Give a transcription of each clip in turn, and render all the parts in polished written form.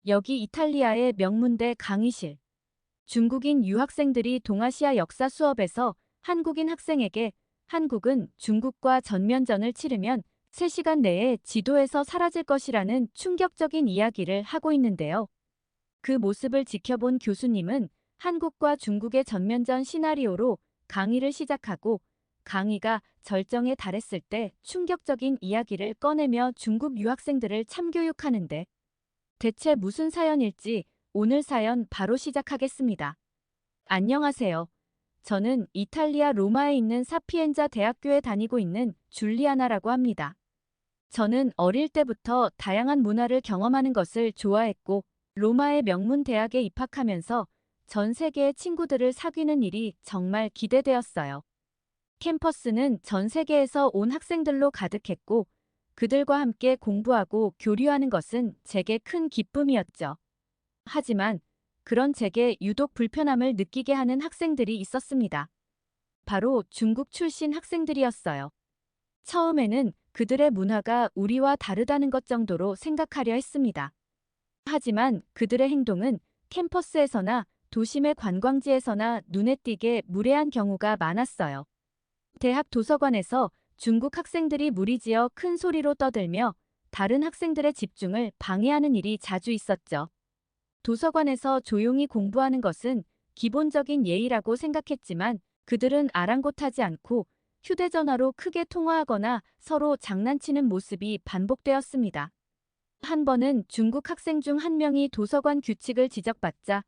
여기 이탈리아의 명문대 강의실. 중국인 유학생들이 동아시아 역사 수업에서 한국인 학생에게 한국은 중국과 전면전을 치르면 3시간 내에 지도에서 사라질 것이라는 충격적인 이야기를 하고 있는데요. 그 모습을 지켜본 교수님은 한국과 중국의 전면전 시나리오로 강의를 시작하고 강의가 절정에 달했을 때 충격적인 이야기를 꺼내며 중국 유학생들을 참교육하는데 대체 무슨 사연일지 오늘 사연 바로 시작하겠습니다. 안녕하세요. 저는 이탈리아 로마에 있는 사피엔자 대학교에 다니고 있는 줄리아나라고 합니다. 저는 어릴 때부터 다양한 문화를 경험하는 것을 좋아했고 로마의 명문 대학에 입학하면서 전 세계의 친구들을 사귀는 일이 정말 기대되었어요. 캠퍼스는 전 세계에서 온 학생들로 가득했고 그들과 함께 공부하고 교류하는 것은 제게 큰 기쁨이었죠. 하지만 그런 제게 유독 불편함을 느끼게 하는 학생들이 있었습니다. 바로 중국 출신 학생들이었어요. 처음에는 그들의 문화가 우리와 다르다는 것 정도로 생각하려 했습니다. 하지만 그들의 행동은 캠퍼스에서나 도심의 관광지에서나 눈에 띄게 무례한 경우가 많았어요. 대학 도서관에서 중국 학생들이 무리지어 큰 소리로 떠들며 다른 학생들의 집중을 방해하는 일이 자주 있었죠. 도서관에서 조용히 공부하는 것은 기본적인 예의라고 생각했지만 그들은 아랑곳하지 않고 휴대전화로 크게 통화하거나 서로 장난치는 모습이 반복되었습니다. 한 번은 중국 학생 중 한 명이 도서관 규칙을 지적받자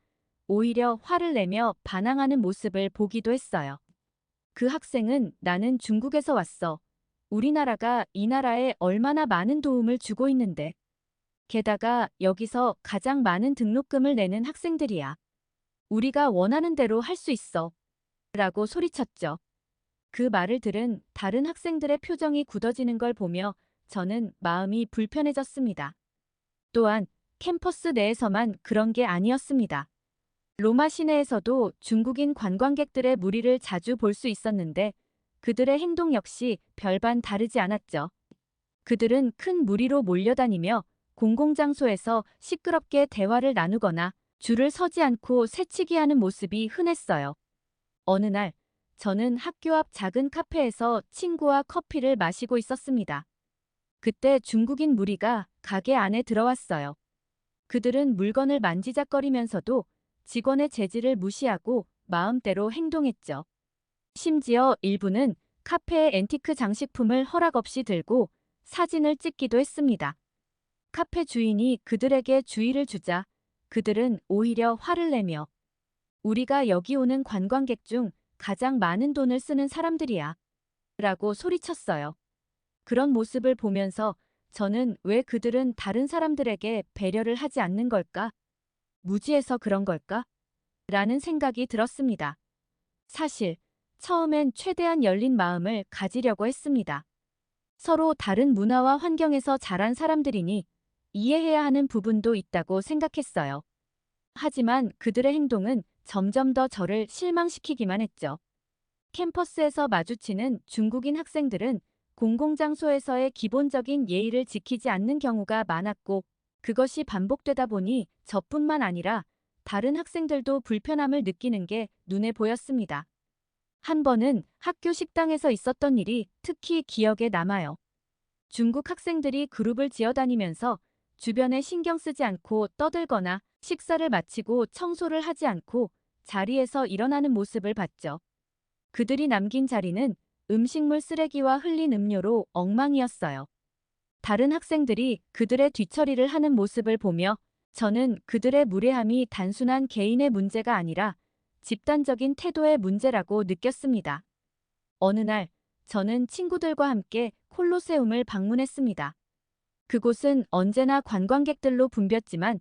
오히려 화를 내며 반항하는 모습을 보기도 했어요. 그 학생은 나는 중국에서 왔어. 우리나라가 이 나라에 얼마나 많은 도움을 주고 있는데. 게다가 여기서 가장 많은 등록금을 내는 학생들이야. 우리가 원하는 대로 할 수 있어. 라고 소리쳤죠. 그 말을 들은 다른 학생들의 표정이 굳어지는 걸 보며 저는 마음이 불편해졌습니다. 또한 캠퍼스 내에서만 그런 게 아니었습니다. 로마 시내에서도 중국인 관광객들의 무리를 자주 볼 수 있었는데 그들의 행동 역시 별반 다르지 않았죠. 그들은 큰 무리로 몰려다니며 공공장소에서 시끄럽게 대화를 나누거나 줄을 서지 않고 새치기 하는 모습이 흔했어요. 어느 날 저는 학교 앞 작은 카페에서 친구와 커피를 마시고 있었습니다. 그때 중국인 무리가 가게 안에 들어왔어요. 그들은 물건을 만지작거리면서도 직원의 제지를 무시하고 마음대로 행동했죠. 심지어 일부는 카페의 앤티크 장식품을 허락 없이 들고 사진을 찍기도 했습니다. 카페 주인이 그들에게 주의를 주자 그들은 오히려 화를 내며 우리가 여기 오는 관광객 중 가장 많은 돈을 쓰는 사람들이야. 라고 소리쳤어요. 그런 모습을 보면서 저는 왜 그들은 다른 사람들에게 배려를 하지 않는 걸까? 무지해서 그런 걸까? 라는 생각이 들었습니다. 사실 처음엔 최대한 열린 마음을 가지려고 했습니다. 서로 다른 문화와 환경에서 자란 사람들이니 이해해야 하는 부분도 있다고 생각했어요. 하지만 그들의 행동은 점점 더 저를 실망시키기만 했죠. 캠퍼스에서 마주치는 중국인 학생들은 공공장소에서의 기본적인 예의를 지키지 않는 경우가 많았고 그것이 반복되다 보니 저뿐만 아니라 다른 학생들도 불편함을 느끼는 게 눈에 보였습니다. 한 번은 학교 식당에서 있었던 일이 특히 기억에 남아요. 중국 학생들이 그룹을 지어다니면서 주변에 신경 쓰지 않고 떠들거나 식사를 마치고 청소를 하지 않고 자리에서 일어나는 모습을 봤죠. 그들이 남긴 자리는 음식물 쓰레기와 흘린 음료로 엉망이었어요. 다른 학생들이 그들의 뒤처리를 하는 모습을 보며 저는 그들의 무례함이 단순한 개인의 문제가 아니라 집단적인 태도의 문제라고 느꼈습니다. 어느 날 저는 친구들과 함께 콜로세움을 방문했습니다. 그곳은 언제나 관광객들로 붐볐지만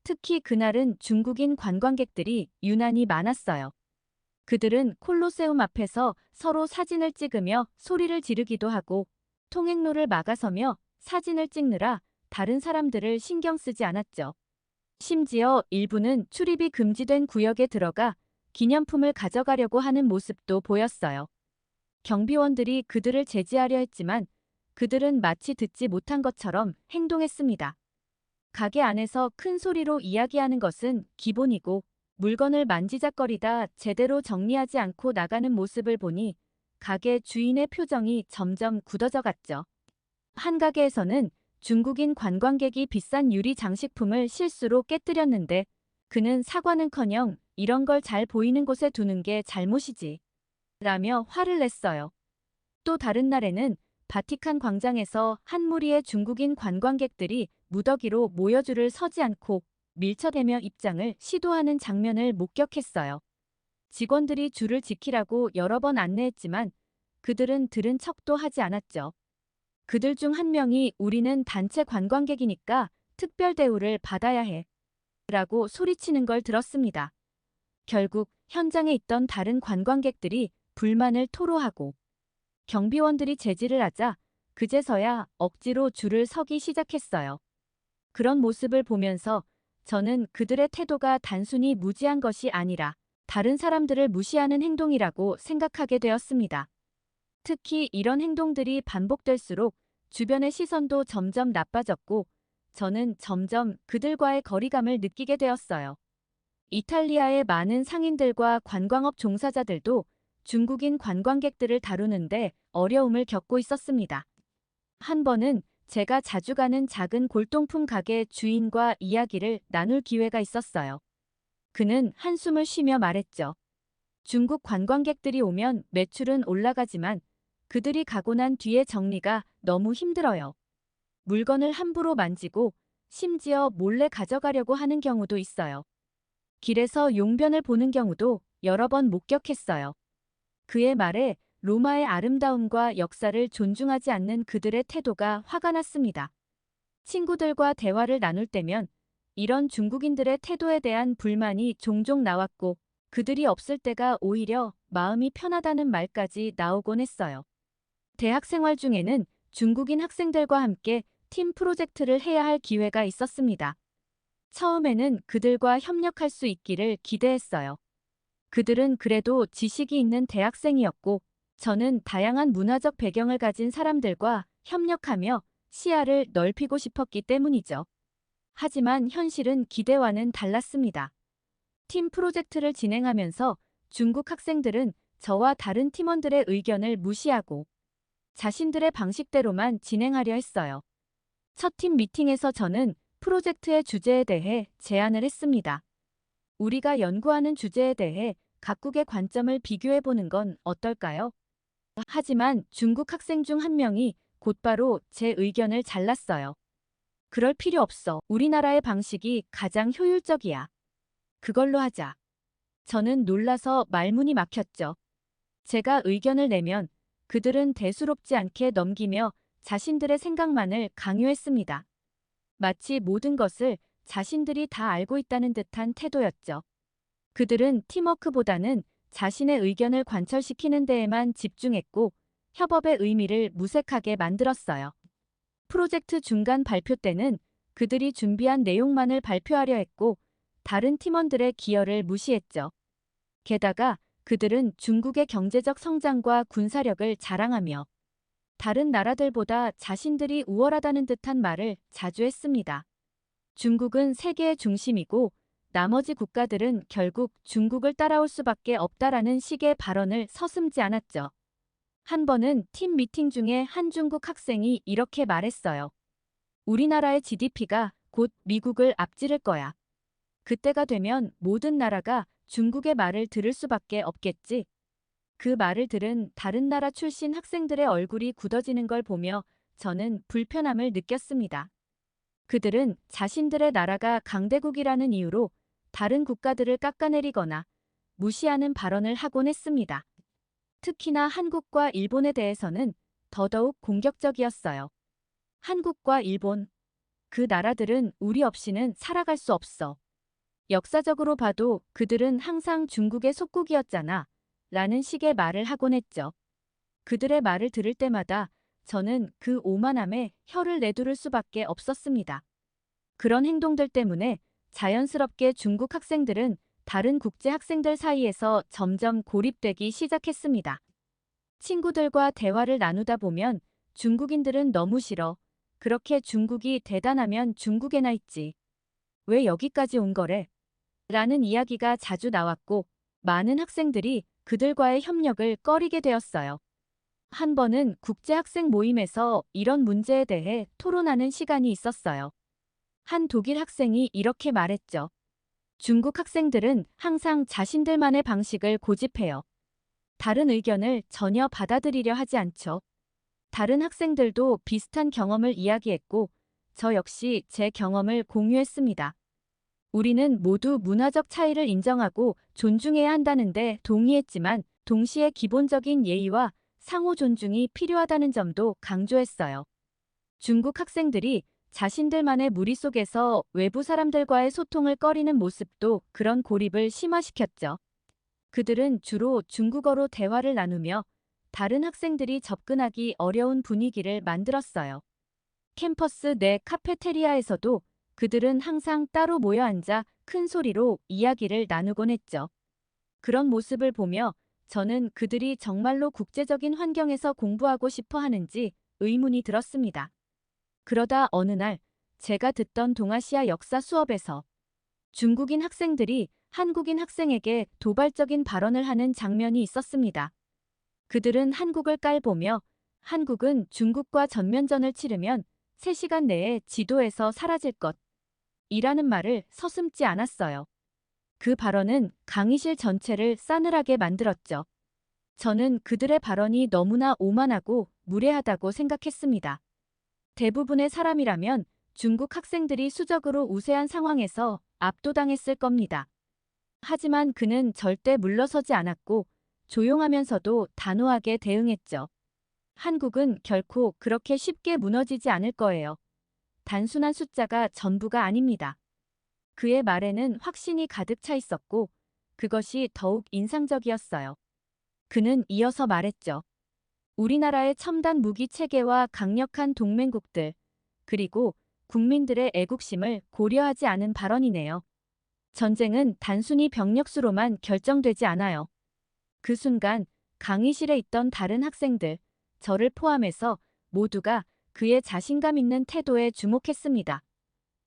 특히 그날은 중국인 관광객들이 유난히 많았어요. 그들은 콜로세움 앞에서 서로 사진을 찍으며 소리를 지르기도 하고 통행로를 막아서며 사진을 찍느라 다른 사람들을 신경 쓰지 않았죠. 심지어 일부는 출입이 금지된 구역에 들어가 기념품을 가져가려고 하는 모습도 보였어요. 경비원들이 그들을 제지하려 했지만 그들은 마치 듣지 못한 것처럼 행동했습니다. 가게 안에서 큰 소리로 이야기하는 것은 기본이고 물건을 만지작거리다 제대로 정리하지 않고 나가는 모습을 보니 가게 주인의 표정이 점점 굳어져 갔죠. 한 가게에서는 중국인 관광객이 비싼 유리 장식품을 실수로 깨뜨렸는데 그는 사과는커녕 이런 걸 잘 보이는 곳에 두는 게 잘못이지 라며 화를 냈어요. 또 다른 날에는 바티칸 광장에서 한 무리의 중국인 관광객들이 무더기로 모여 줄을 서지 않고 밀쳐대며 입장을 시도하는 장면을 목격했어요. 직원들이 줄을 지키라고 여러 번 안내했지만 그들은 들은 척도 하지 않았죠. 그들 중 한 명이 우리는 단체 관광객이니까 특별 대우를 받아야 해 라고 소리치는 걸 들었습니다. 결국 현장에 있던 다른 관광객들이 불만을 토로하고 경비원들이 제지를 하자 그제서야 억지로 줄을 서기 시작했어요. 그런 모습을 보면서 저는 그들의 태도가 단순히 무지한 것이 아니라 다른 사람들을 무시하는 행동이라고 생각하게 되었습니다. 특히 이런 행동들이 반복될수록 주변의 시선도 점점 나빠졌고 저는 점점 그들과의 거리감을 느끼게 되었어요. 이탈리아의 많은 상인들과 관광업 종사자들도 중국인 관광객들을 다루는데 어려움을 겪고 있었습니다. 한 번은 제가 자주 가는 작은 골동품 가게 주인과 이야기를 나눌 기회가 있었어요. 그는 한숨을 쉬며 말했죠. 중국 관광객들이 오면 매출은 올라가지만 그들이 가고 난 뒤의 정리가 너무 힘들어요. 물건을 함부로 만지고 심지어 몰래 가져가려고 하는 경우도 있어요. 길에서 용변을 보는 경우도 여러 번 목격했어요. 그의 말에 로마의 아름다움과 역사를 존중하지 않는 그들의 태도가 화가 났습니다. 친구들과 대화를 나눌 때면 이런 중국인들의 태도에 대한 불만이 종종 나왔고 그들이 없을 때가 오히려 마음이 편하다는 말까지 나오곤 했어요. 대학 생활 중에는 중국인 학생들과 함께 팀 프로젝트를 해야 할 기회가 있었습니다. 처음에는 그들과 협력할 수 있기를 기대했어요. 그들은 그래도 지식이 있는 대학생이었고 저는 다양한 문화적 배경을 가진 사람들과 협력하며 시야를 넓히고 싶었기 때문이죠. 하지만 현실은 기대와는 달랐습니다. 팀 프로젝트를 진행하면서 중국 학생들은 저와 다른 팀원들의 의견을 무시하고 자신들의 방식대로만 진행하려 했어요. 첫 팀 미팅에서 저는 프로젝트의 주제에 대해 제안을 했습니다. 우리가 연구하는 주제에 대해 각국의 관점을 비교해보는 건 어떨까요? 하지만 중국 학생 중 한 명이 곧바로 제 의견을 잘랐어요. 그럴 필요 없어. 우리나라의 방식이 가장 효율적이야. 그걸로 하자. 저는 놀라서 말문이 막혔죠. 제가 의견을 내면 그들은 대수롭지 않게 넘기며 자신들의 생각만을 강요했습니다. 마치 모든 것을 자신들이 다 알고 있다는 듯한 태도였죠. 그들은 팀워크보다는 자신의 의견을 관철시키는 데에만 집중했고 협업의 의미를 무색하게 만들었어요. 프로젝트 중간 발표 때는 그들이 준비한 내용만을 발표하려 했고 다른 팀원들의 기여를 무시했죠. 게다가 그들은 중국의 경제적 성장과 군사력을 자랑하며 다른 나라들보다 자신들이 우월하다는 듯한 말을 자주 했습니다. 중국은 세계의 중심이고 나머지 국가들은 결국 중국을 따라올 수밖에 없다라는 식의 발언을 서슴지 않았죠. 한 번은 팀 미팅 중에 한 중국 학생이 이렇게 말했어요. 우리나라의 GDP가 곧 미국을 앞지를 거야. 그때가 되면 모든 나라가 중국의 말을 들을 수밖에 없겠지. 그 말을 들은 다른 나라 출신 학생들의 얼굴이 굳어지는 걸 보며 저는 불편함을 느꼈습니다. 그들은 자신들의 나라가 강대국이라는 이유로 다른 국가들을 깎아내리거나 무시하는 발언을 하곤 했습니다. 특히나 한국과 일본에 대해서는 더더욱 공격적이었어요. 한국과 일본, 그 나라들은 우리 없이는 살아갈 수 없어. 역사적으로 봐도 그들은 항상 중국의 속국이었잖아. 라는 식의 말을 하곤 했죠. 그들의 말을 들을 때마다 저는 그 오만함에 혀를 내두를 수밖에 없었습니다. 그런 행동들 때문에 자연스럽게 중국 학생들은 다른 국제 학생들 사이에서 점점 고립되기 시작했습니다. 친구들과 대화를 나누다 보면 중국인들은 너무 싫어. 그렇게 중국이 대단하면 중국에나 있지. 왜 여기까지 온 거래? 라는 이야기가 자주 나왔고 많은 학생들이 그들과의 협력을 꺼리게 되었어요. 한 번은 국제학생 모임에서 이런 문제에 대해 토론하는 시간이 있었어요. 한 독일 학생이 이렇게 말했죠. 중국 학생들은 항상 자신들만의 방식을 고집해요. 다른 의견을 전혀 받아들이려 하지 않죠. 다른 학생들도 비슷한 경험을 이야기했고, 저 역시 제 경험을 공유했습니다. 우리는 모두 문화적 차이를 인정하고 존중해야 한다는데 동의했지만, 동시에 기본적인 예의와 상호 존중이 필요하다는 점도 강조했어요. 중국 학생들이 자신들만의 무리 속에서 외부 사람들과의 소통을 꺼리는 모습도 그런 고립을 심화시켰죠. 그들은 주로 중국어로 대화를 나누며 다른 학생들이 접근하기 어려운 분위기를 만들었어요. 캠퍼스 내 카페테리아에서도 그들은 항상 따로 모여 앉아 큰 소리로 이야기를 나누곤 했죠. 그런 모습을 보며 저는 그들이 정말로 국제적인 환경에서 공부하고 싶어 하는지 의문이 들었습니다. 그러다 어느 날 제가 듣던 동아시아 역사 수업에서 중국인 학생들이 한국인 학생에게 도발적인 발언을 하는 장면이 있었습니다. 그들은 한국을 깔보며 한국은 중국과 전면전을 치르면 3시간 내에 지도에서 사라질 것이라는 말을 서슴지 않았어요. 그 발언은 강의실 전체를 싸늘하게 만들었죠. 저는 그들의 발언이 너무나 오만하고 무례하다고 생각했습니다. 대부분의 사람이라면 중국 학생들이 수적으로 우세한 상황에서 압도당했을 겁니다. 하지만 그는 절대 물러서지 않았고 조용하면서도 단호하게 대응했죠. 한국은 결코 그렇게 쉽게 무너지지 않을 거예요. 단순한 숫자가 전부가 아닙니다. 그의 말에는 확신이 가득 차 있었고 그것이 더욱 인상적이었어요. 그는 이어서 말했죠. 우리나라의 첨단 무기 체계와 강력한 동맹국들, 그리고 국민들의 애국심을 고려하지 않은 발언이네요. 전쟁은 단순히 병력 수로만 결정되지 않아요. 그 순간 강의실에 있던 다른 학생들, 저를 포함해서 모두가 그의 자신감 있는 태도에 주목했습니다.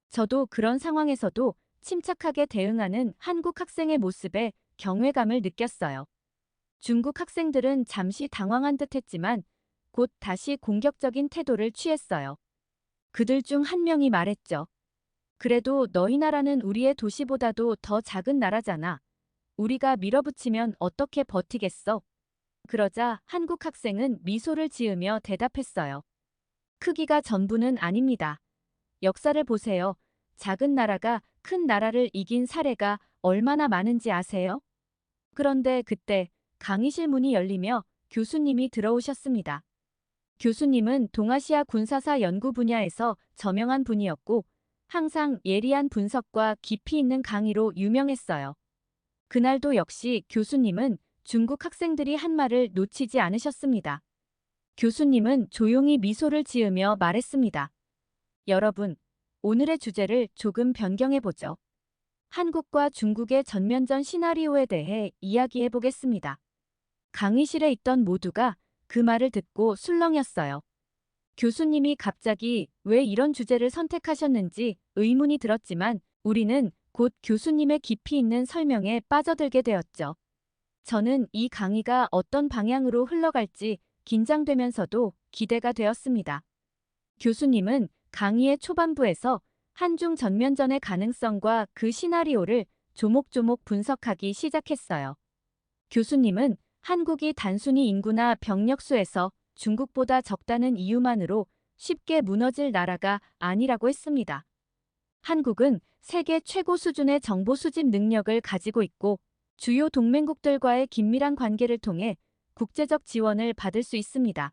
저도 그런 상황에서도 침착하게 대응하는 한국 학생의 모습에 경외감을 느꼈어요. 중국 학생들은 잠시 당황한 듯 했지만 곧 다시 공격적인 태도를 취했어요. 그들 중 한 명이 말했죠. 그래도 너희 나라는 우리의 도시보다도 더 작은 나라잖아. 우리가 밀어붙이면 어떻게 버티겠어? 그러자 한국 학생은 미소를 지으며 대답했어요. 크기가 전부는 아닙니다. 역사를 보세요. 작은 나라가 큰 나라를 이긴 사례가 얼마나 많은지 아세요? 그런데 그때 강의실 문이 열리며 교수님이 들어오셨습니다. 교수님은 동아시아 군사사 연구 분야에서 저명한 분이었고 항상 예리한 분석과 깊이 있는 강의로 유명했어요. 그날도 역시 교수님은 중국 학생들이 한 말을 놓치지 않으셨습니다. 교수님은 조용히 미소를 지으며 말했습니다. 여러분, 오늘의 주제를 조금 변경해보죠. 한국과 중국의 전면전 시나리오에 대해 이야기해 보겠습니다. 강의실에 있던 모두가 그 말을 듣고 술렁였어요. 교수님이 갑자기 왜 이런 주제를 선택하셨는지 의문이 들었지만 우리는 곧 교수님의 깊이 있는 설명에 빠져들게 되었죠. 저는 이 강의가 어떤 방향으로 흘러갈지 긴장되면서도 기대가 되었습니다. 교수님은 강의의 초반부에서 한중 전면전의 가능성과 그 시나리오를 조목조목 분석하기 시작했어요. 교수님은 한국이 단순히 인구나 병력 수에서 중국보다 적다는 이유만으로 쉽게 무너질 나라가 아니라고 했습니다. 한국은 세계 최고 수준의 정보 수집 능력을 가지고 있고 주요 동맹국들과의 긴밀한 관계를 통해 국제적 지원을 받을 수 있습니다.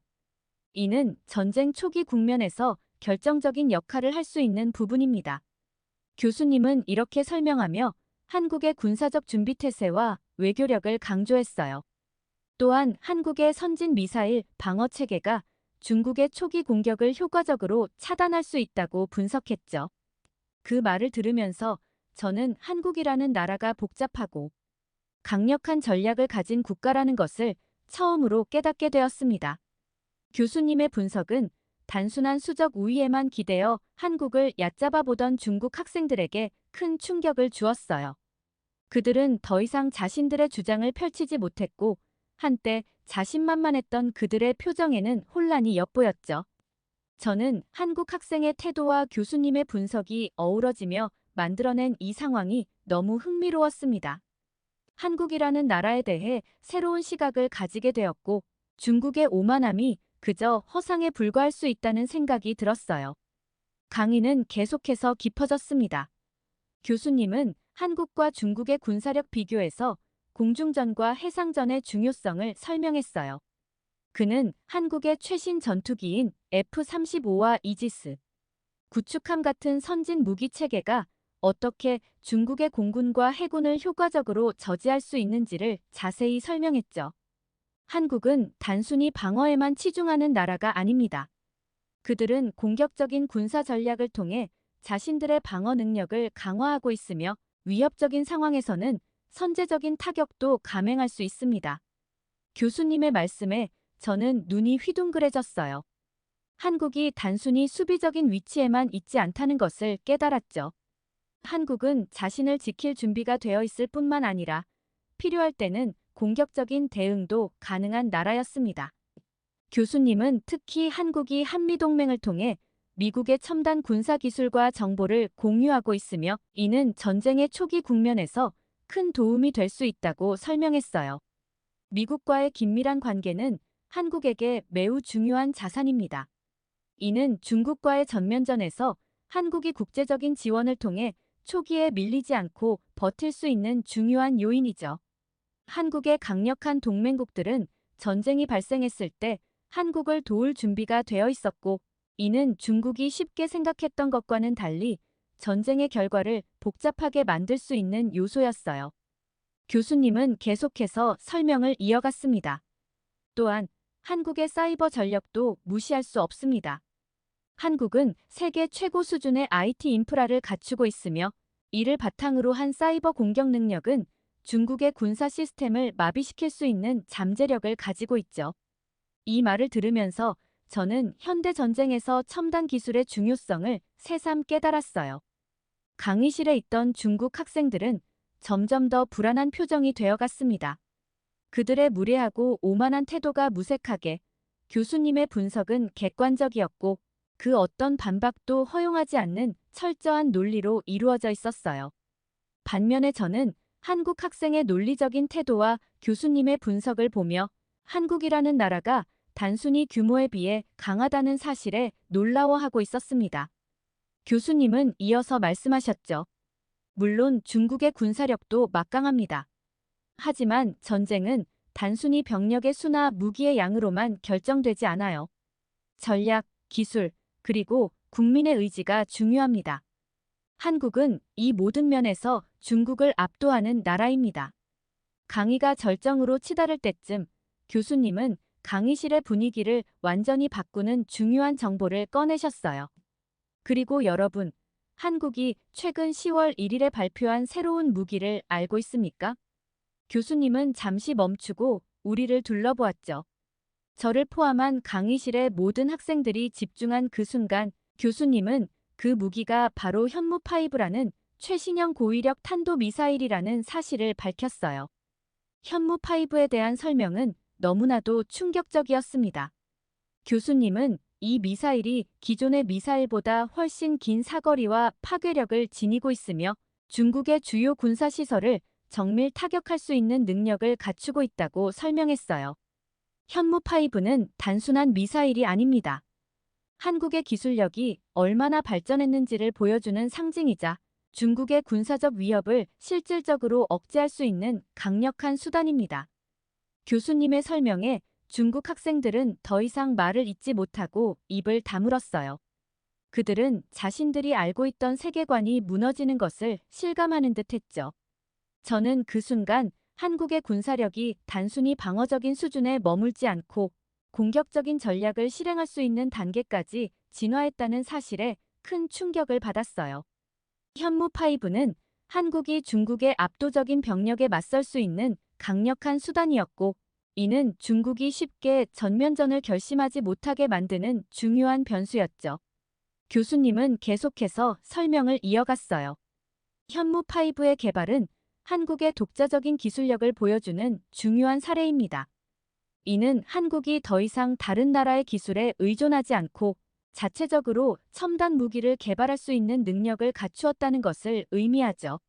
이는 전쟁 초기 국면에서 결정적인 역할을 할 수 있는 부분입니다. 교수님은 이렇게 설명하며 한국의 군사적 준비태세와 외교력을 강조했어요. 또한 한국의 선진 미사일 방어 체계가 중국의 초기 공격을 효과적으로 차단할 수 있다고 분석했죠. 그 말을 들으면서 저는 한국이라는 나라가 복잡하고 강력한 전략을 가진 국가라는 것을 처음으로 깨닫게 되었습니다. 교수님의 분석은 단순한 수적 우위에만 기대어 한국을 얕잡아 보던 중국 학생들에게 큰 충격을 주었어요. 그들은 더 이상 자신들의 주장을 펼치지 못했고 한때 자신만만했던 그들의 표정에는 혼란이 엿보였죠. 저는 한국 학생의 태도와 교수님의 분석이 어우러지며 만들어낸 이 상황이 너무 흥미로웠습니다. 한국이라는 나라에 대해 새로운 시각을 가지게 되었고 중국의 오만함이 그저 허상에 불과할 수 있다는 생각이 들었어요. 강의는 계속해서 깊어졌습니다. 교수님은 한국과 중국의 군사력 비교에서 공중전과 해상전의 중요성을 설명했어요. 그는 한국의 최신 전투기인 F-35와 이지스, 구축함 같은 선진 무기 체계가 어떻게 중국의 공군과 해군을 효과적으로 저지할 수 있는지를 자세히 설명했죠. 한국은 단순히 방어에만 치중하는 나라가 아닙니다. 그들은 공격적인 군사 전략을 통해 자신들의 방어 능력을 강화하고 있으며 위협적인 상황에서는 선제적인 타격도 감행할 수 있습니다. 교수님의 말씀에 저는 눈이 휘둥그레졌어요. 한국이 단순히 수비적인 위치에만 있지 않다는 것을 깨달았죠. 한국은 자신을 지킬 준비가 되어 있을 뿐만 아니라 필요할 때는 공격적인 대응도 가능한 나라였습니다. 교수님은 특히 한국이 한미동맹을 통해 미국의 첨단 군사기술과 정보를 공유하고 있으며 이는 전쟁의 초기 국면에서 큰 도움이 될 수 있다고 설명했어요. 미국과의 긴밀한 관계는 한국에게 매우 중요한 자산입니다. 이는 중국과의 전면전에서 한국이 국제적인 지원을 통해 초기에 밀리지 않고 버틸 수 있는 중요한 요인이죠. 한국의 강력한 동맹국들은 전쟁이 발생했을 때 한국을 도울 준비가 되어 있었고, 이는 중국이 쉽게 생각했던 것과는 달리 전쟁의 결과를 복잡하게 만들 수 있는 요소였어요. 교수님은 계속해서 설명을 이어갔습니다. 또한 한국의 사이버 전력도 무시할 수 없습니다. 한국은 세계 최고 수준의 IT 인프라를 갖추고 있으며 이를 바탕으로 한 사이버 공격 능력은 중국의 군사 시스템을 마비시킬 수 있는 잠재력을 가지고 있죠. 이 말을 들으면서 저는 현대 전쟁에서 첨단 기술의 중요성을 새삼 깨달았어요. 강의실에 있던 중국 학생들은 점점 더 불안한 표정이 되어갔습니다. 그들의 무례하고 오만한 태도가 무색하게, 교수님의 분석은 객관적이었고 그 어떤 반박도 허용하지 않는 철저한 논리로 이루어져 있었어요. 반면에 저는 한국 학생의 논리적인 태도와 교수님의 분석을 보며 한국이라는 나라가 단순히 규모에 비해 강하다는 사실에 놀라워하고 있었습니다. 교수님은 이어서 말씀하셨죠. 물론 중국의 군사력도 막강합니다. 하지만 전쟁은 단순히 병력의 수나 무기의 양으로만 결정되지 않아요. 전략, 기술, 그리고 국민의 의지가 중요합니다. 한국은 이 모든 면에서 중국을 압도하는 나라입니다. 강의가 절정으로 치달을 때쯤 교수님은 강의실의 분위기를 완전히 바꾸는 중요한 정보를 꺼내셨어요. 그리고 여러분, 한국이 최근 10월 1일에 발표한 새로운 무기를 알고 있습니까? 교수님은 잠시 멈추고 우리를 둘러보았죠. 저를 포함한 강의실의 모든 학생들이 집중한 그 순간 교수님은 그 무기가 바로 현무5라는 최신형 고위력 탄도미사일이라는 사실을 밝혔어요. 현무5에 대한 설명은 너무나도 충격적이었습니다. 교수님은 이 미사일이 기존의 미사일보다 훨씬 긴 사거리와 파괴력을 지니고 있으며 중국의 주요 군사시설을 정밀 타격할 수 있는 능력을 갖추고 있다고 설명했어요. 현무5는 단순한 미사일이 아닙니다. 한국의 기술력이 얼마나 발전했는지를 보여주는 상징이자 중국의 군사적 위협을 실질적으로 억제할 수 있는 강력한 수단입니다. 교수님의 설명에 중국 학생들은 더 이상 말을 잇지 못하고 입을 다물었어요. 그들은 자신들이 알고 있던 세계관이 무너지는 것을 실감하는 듯 했죠. 저는 그 순간 한국의 군사력이 단순히 방어적인 수준에 머물지 않고 공격적인 전략을 실행할 수 있는 단계까지 진화했다는 사실에 큰 충격을 받았어요. 현무5는 한국이 중국의 압도적인 병력에 맞설 수 있는 강력한 수단이었고 이는 중국이 쉽게 전면전을 결심하지 못하게 만드는 중요한 변수였죠. 교수님은 계속해서 설명을 이어갔어요. 현무5의 개발은 한국의 독자적인 기술력을 보여주는 중요한 사례입니다. 이는 한국이 더 이상 다른 나라의 기술에 의존하지 않고 자체적으로 첨단 무기를 개발할 수 있는 능력을 갖추었다는 것을 의미하죠.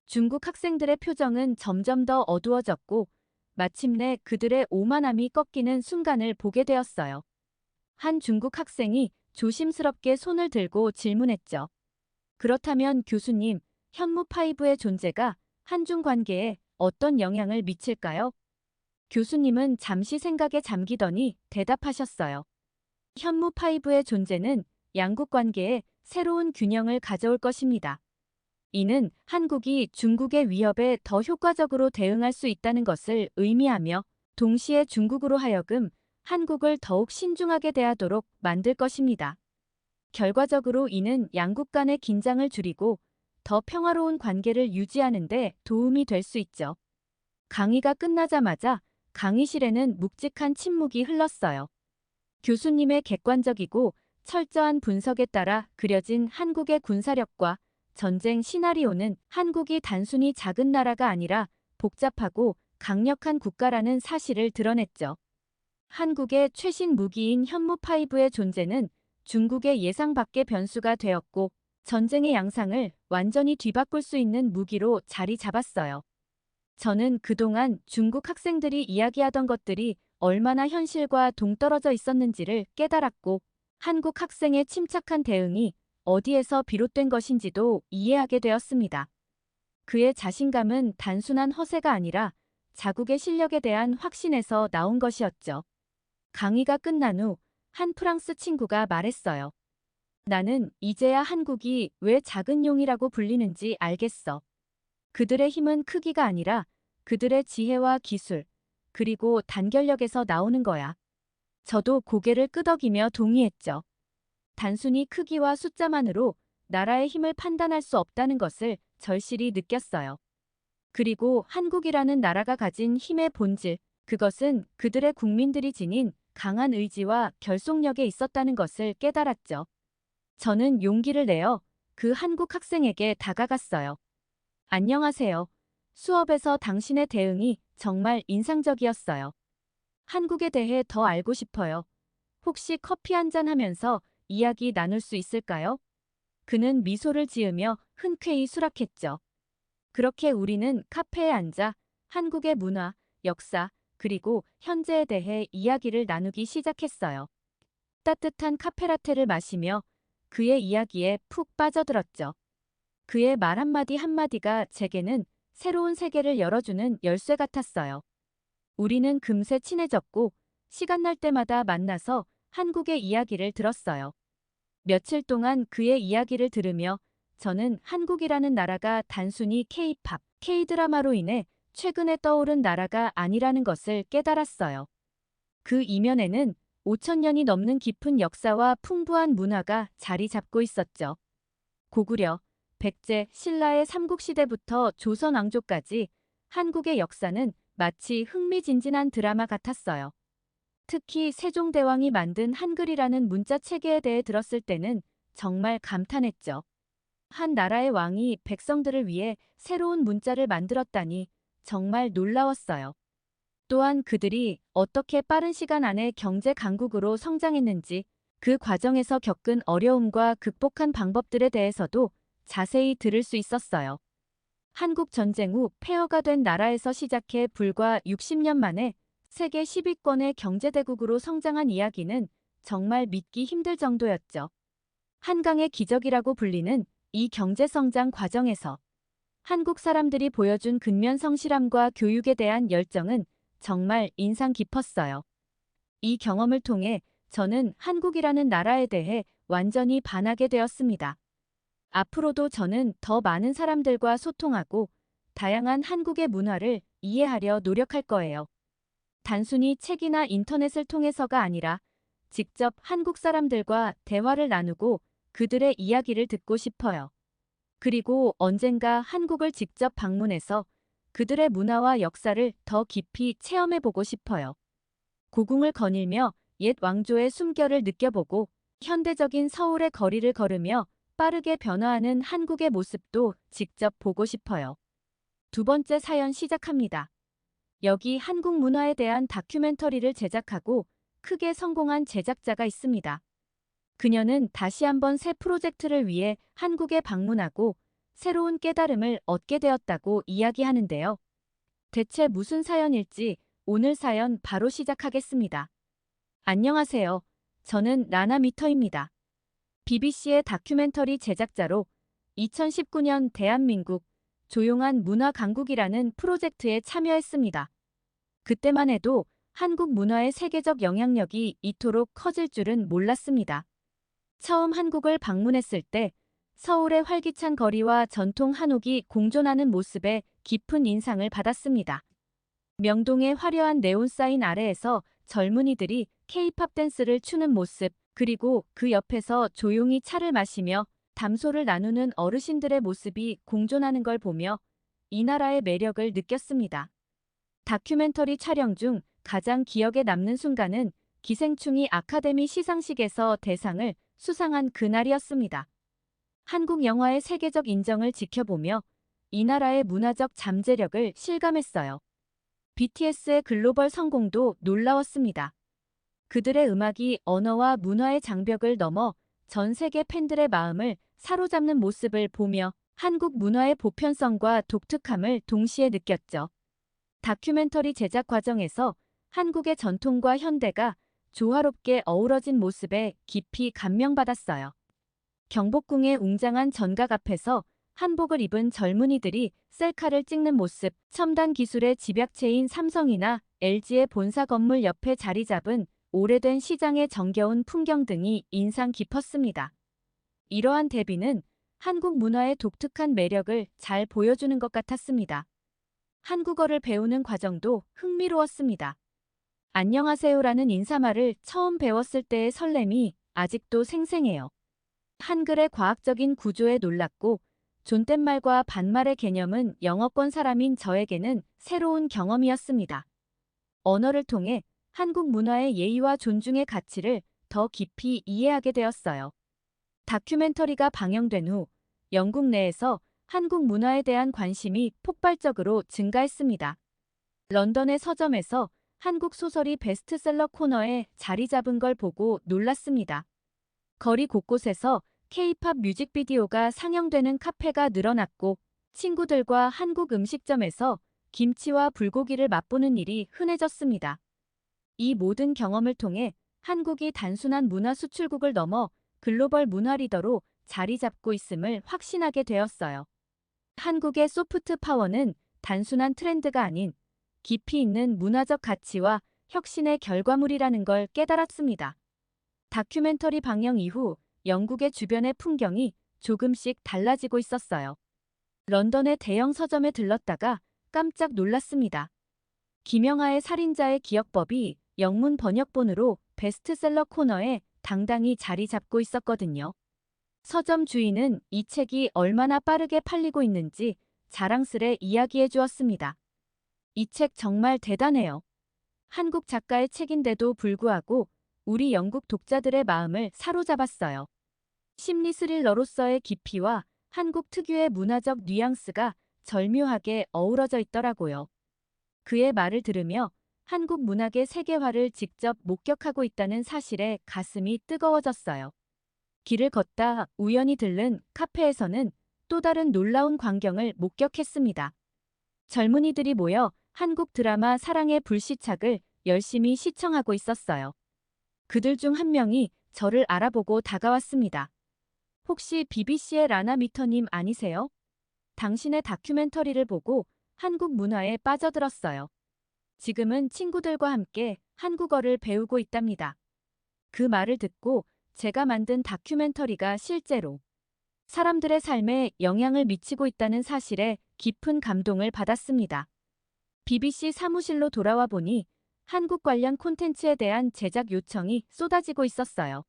중국 학생들의 표정은 점점 더 어두워졌고 마침내 그들의 오만함이 꺾이는 순간을 보게 되었어요. 한 중국 학생이 조심스럽게 손을 들고 질문했죠. 그렇다면 교수님, 현무5의 존재가 한중 관계에 어떤 영향을 미칠까요? 교수님은 잠시 생각에 잠기더니 대답하셨어요. 현무5의 존재는 양국 관계에 새로운 균형을 가져올 것입니다. 이는 한국이 중국의 위협에 더 효과적으로 대응할 수 있다는 것을 의미하며 동시에 중국으로 하여금 한국을 더욱 신중하게 대하도록 만들 것입니다. 결과적으로 이는 양국 간의 긴장을 줄이고 더 평화로운 관계를 유지하는 데 도움이 될 수 있죠. 강의가 끝나자마자 강의실에는 묵직한 침묵이 흘렀어요. 교수님의 객관적이고 철저한 분석에 따라 그려진 한국의 군사력과 전쟁 시나리오는 한국이 단순히 작은 나라가 아니라 복잡하고 강력한 국가라는 사실을 드러냈죠. 한국의 최신 무기인 현무5의 존재는 중국의 예상 밖의 변수가 되었고 전쟁의 양상을 완전히 뒤바꿀 수 있는 무기로 자리 잡았어요. 저는 그동안 중국 학생들이 이야기하던 것들이 얼마나 현실과 동떨어져 있었는지를 깨달았고 한국 학생의 침착한 대응이 어디에서 비롯된 것인지도 이해하게 되었습니다. 그의 자신감은 단순한 허세가 아니라 자국의 실력에 대한 확신에서 나온 것이었죠. 강의가 끝난 후 한 프랑스 친구가 말했어요. 나는 이제야 한국이 왜 작은 용이라고 불리는지 알겠어. 그들의 힘은 크기가 아니라 그들의 지혜와 기술, 그리고 단결력에서 나오는 거야. 저도 고개를 끄덕이며 동의했죠. 단순히 크기와 숫자만으로 나라의 힘을 판단할 수 없다는 것을 절실히 느꼈어요. 그리고 한국이라는 나라가 가진 힘의 본질, 그것은 그들의 국민들이 지닌 강한 의지와 결속력에 있었다는 것을 깨달았죠. 저는 용기를 내어 그 한국 학생에게 다가갔어요. 안녕하세요. 수업에서 당신의 대응이 정말 인상적이었어요. 한국에 대해 더 알고 싶어요. 혹시 커피 한잔 하면서 이야기 나눌 수 있을까요? 그는 미소를 지으며 흔쾌히 수락했죠. 그렇게 우리는 카페에 앉아 한국의 문화, 역사, 그리고 현재에 대해 이야기를 나누기 시작했어요. 따뜻한 카페라테를 마시며 그의 이야기에 푹 빠져들었죠. 그의 말 한마디 한마디가 제게는 새로운 세계를 열어주는 열쇠 같았어요. 우리는 금세 친해졌고 시간 날 때마다 만나서 한국의 이야기를 들었어요. 며칠 동안 그의 이야기를 들으며 저는 한국이라는 나라가 단순히 K-팝, K-드라마로 인해 최근에 떠오른 나라가 아니라는 것을 깨달았어요. 그 이면에는 5,000년이 넘는 깊은 역사와 풍부한 문화가 자리 잡고 있었죠. 고구려, 백제, 신라의 삼국시대부터 조선 왕조까지 한국의 역사는 마치 흥미진진한 드라마 같았어요. 특히 세종대왕이 만든 한글이라는 문자 체계에 대해 들었을 때는 정말 감탄했죠. 한 나라의 왕이 백성들을 위해 새로운 문자를 만들었다니 정말 놀라웠어요. 또한 그들이 어떻게 빠른 시간 안에 경제 강국으로 성장했는지 그 과정에서 겪은 어려움과 극복한 방법들에 대해서도 자세히 들을 수 있었어요. 한국 전쟁 후 폐허가 된 나라에서 시작해 불과 60년 만에 세계 10위권의 경제대국으로 성장한 이야기는 정말 믿기 힘들 정도였죠. 한강의 기적이라고 불리는 이 경제성장 과정에서 한국 사람들이 보여준 근면 성실함과 교육에 대한 열정은 정말 인상 깊었어요. 이 경험을 통해 저는 한국이라는 나라에 대해 완전히 반하게 되었습니다. 앞으로도 저는 더 많은 사람들과 소통하고 다양한 한국의 문화를 이해하려 노력할 거예요. 단순히 책이나 인터넷을 통해서가 아니라 직접 한국 사람들과 대화를 나누고 그들의 이야기를 듣고 싶어요. 그리고 언젠가 한국을 직접 방문해서 그들의 문화와 역사를 더 깊이 체험해보고 싶어요. 고궁을 거닐며 옛 왕조의 숨결을 느껴보고 현대적인 서울의 거리를 걸으며 빠르게 변화하는 한국의 모습도 직접 보고 싶어요. 두 번째 사연 시작합니다. 여기 한국 문화에 대한 다큐멘터리를 제작하고 크게 성공한 제작자가 있습니다. 그녀는 다시 한번 새 프로젝트를 위해 한국에 방문하고 새로운 깨달음을 얻게 되었다고 이야기하는데요. 대체 무슨 사연일지 오늘 사연 바로 시작하겠습니다. 안녕하세요. 저는 라나미터입니다. BBC의 다큐멘터리 제작자로 2019년 대한민국 조용한 문화 강국이라는 프로젝트에 참여했습니다. 그때만 해도 한국 문화의 세계적 영향력이 이토록 커질 줄은 몰랐습니다. 처음 한국을 방문했을 때 서울의 활기찬 거리와 전통 한옥이 공존하는 모습에 깊은 인상을 받았습니다. 명동의 화려한 네온사인 아래에서 젊은이들이 K-팝 댄스를 추는 모습, 그리고 그 옆에서 조용히 차를 마시며 담소를 나누는 어르신들의 모습이 공존하는 걸 보며 이 나라의 매력을 느꼈습니다. 다큐멘터리 촬영 중 가장 기억에 남는 순간은 기생충이 아카데미 시상식에서 대상을 수상한 그날이었습니다. 한국 영화의 세계적 인정을 지켜보며 이 나라의 문화적 잠재력을 실감했어요. BTS의 글로벌 성공도 놀라웠습니다. 그들의 음악이 언어와 문화의 장벽을 넘어 전 세계 팬들의 마음을 사로잡는 모습을 보며 한국 문화의 보편성과 독특함을 동시에 느꼈죠. 다큐멘터리 제작 과정에서 한국의 전통과 현대가 조화롭게 어우러진 모습에 깊이 감명받았어요. 경복궁의 웅장한 전각 앞에서 한복을 입은 젊은이들이 셀카를 찍는 모습, 첨단 기술의 집약체인 삼성이나 LG의 본사 건물 옆에 자리 잡은 오래된 시장의 정겨운 풍경 등이 인상 깊었습니다. 이러한 대비는 한국 문화의 독특한 매력을 잘 보여주는 것 같았습니다. 한국어를 배우는 과정도 흥미로웠습니다. 안녕하세요라는 인사말을 처음 배웠을 때의 설렘이 아직도 생생해요. 한글의 과학적인 구조에 놀랐고 존댓말과 반말의 개념은 영어권 사람인 저에게는 새로운 경험이었습니다. 언어를 통해 한국 문화의 예의와 존중의 가치를 더 깊이 이해하게 되었어요. 다큐멘터리가 방영된 후 영국 내에서 한국 문화에 대한 관심이 폭발적으로 증가했습니다. 런던의 서점에서 한국 소설이 베스트셀러 코너에 자리 잡은 걸 보고 놀랐습니다. 거리 곳곳에서 K-팝 뮤직비디오가 상영되는 카페가 늘어났고 친구들과 한국 음식점에서 김치와 불고기를 맛보는 일이 흔해졌습니다. 이 모든 경험을 통해 한국이 단순한 문화 수출국을 넘어 글로벌 문화 리더로 자리 잡고 있음을 확신하게 되었어요. 한국의 소프트 파워는 단순한 트렌드가 아닌 깊이 있는 문화적 가치와 혁신의 결과물이라는 걸 깨달았습니다. 다큐멘터리 방영 이후 영국의 주변의 풍경이 조금씩 달라지고 있었어요. 런던의 대형 서점에 들렀다가 깜짝 놀랐습니다. 김영하의 살인자의 기억법이 영문 번역본으로 베스트셀러 코너에 당당히 자리 잡고 있었거든요. 서점 주인은 이 책이 얼마나 빠르게 팔리고 있는지 자랑스레 이야기해 주었습니다. 이 책 정말 대단해요. 한국 작가의 책인데도 불구하고 우리 영국 독자들의 마음을 사로잡았어요. 심리 스릴러로서의 깊이와 한국 특유의 문화적 뉘앙스가 절묘하게 어우러져 있더라고요. 그의 말을 들으며 한국 문학의 세계화를 직접 목격하고 있다는 사실에 가슴이 뜨거워졌어요. 길을 걷다 우연히 들른 카페에서는 또 다른 놀라운 광경을 목격했습니다. 젊은이들이 모여 한국 드라마 사랑의 불시착을 열심히 시청하고 있었어요. 그들 중 한 명이 저를 알아보고 다가왔습니다. 혹시 BBC의 라나미터님 아니세요? 당신의 다큐멘터리를 보고 한국 문화에 빠져들었어요. 지금은 친구들과 함께 한국어를 배우고 있답니다. 그 말을 듣고 제가 만든 다큐멘터리가 실제로 사람들의 삶에 영향을 미치고 있다는 사실에 깊은 감동을 받았습니다. BBC 사무실로 돌아와 보니 한국 관련 콘텐츠에 대한 제작 요청이 쏟아지고 있었어요.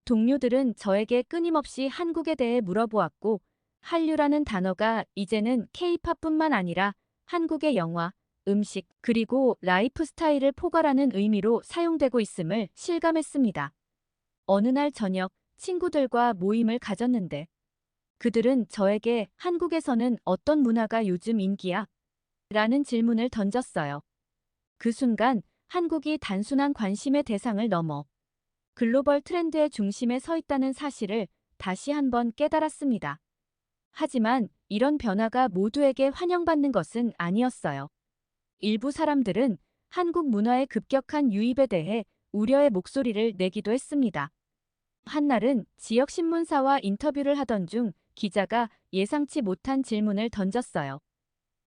동료들은 저에게 끊임없이 한국에 대해 물어보았고 한류라는 단어가 이제는 K-팝뿐만 아니라 한국의 영화, 음식, 그리고 라이프 스타일을 포괄하는 의미로 사용되고 있음을 실감했습니다. 어느 날 저녁 친구들과 모임을 가졌는데 그들은 저에게 한국에서는 어떤 문화가 요즘 인기야? 라는 질문을 던졌어요. 그 순간 한국이 단순한 관심의 대상을 넘어 글로벌 트렌드의 중심에 서 있다는 사실을 다시 한번 깨달았습니다. 하지만 이런 변화가 모두에게 환영받는 것은 아니었어요. 일부 사람들은 한국 문화의 급격한 유입에 대해 우려의 목소리를 내기도 했습니다. 한날은 지역 신문사와 인터뷰를 하던 중 기자가 예상치 못한 질문을 던졌어요.